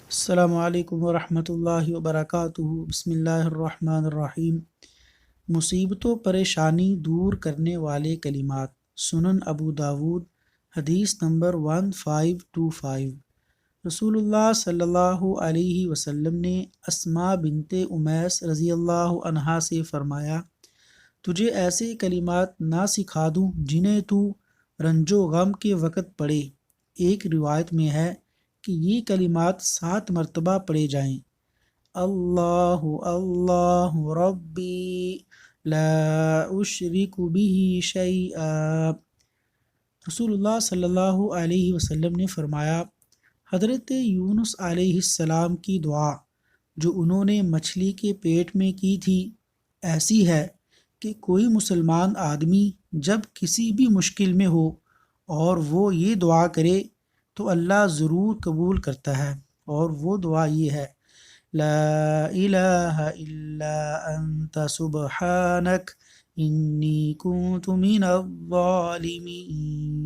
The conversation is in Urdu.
السلام علیکم ورحمۃ اللہ وبرکاتہ۔ بسم اللہ الرحمن الرحیم۔ مصیبت و پریشانی دور کرنے والے کلمات۔ سنن ابو داود، حدیث نمبر 1525۔ رسول اللہ صلی اللہ علیہ وسلم نے اسماء بنت امیس رضی اللہ عنہا سے فرمایا، تجھے ایسے کلمات نہ سکھا دوں جنہیں تو رنج و غم کے وقت پڑھے۔ ایک روایت میں ہے کہ یہ کلمات 7 مرتبہ پڑھے جائیں: اللہ اللہ ربی لا اشرک بہ شیئا۔ رسول اللہ صلی اللہ علیہ وسلم نے فرمایا، حضرت یونس علیہ السلام کی دعا جو انہوں نے مچھلی کے پیٹ میں کی تھی ایسی ہے کہ کوئی مسلمان آدمی جب کسی بھی مشکل میں ہو اور وہ یہ دعا کرے تو اللہ ضرور قبول کرتا ہے، اور وہ دعا یہ ہے: لا الہ الا انت سبحانک انی کنت من الظالمین۔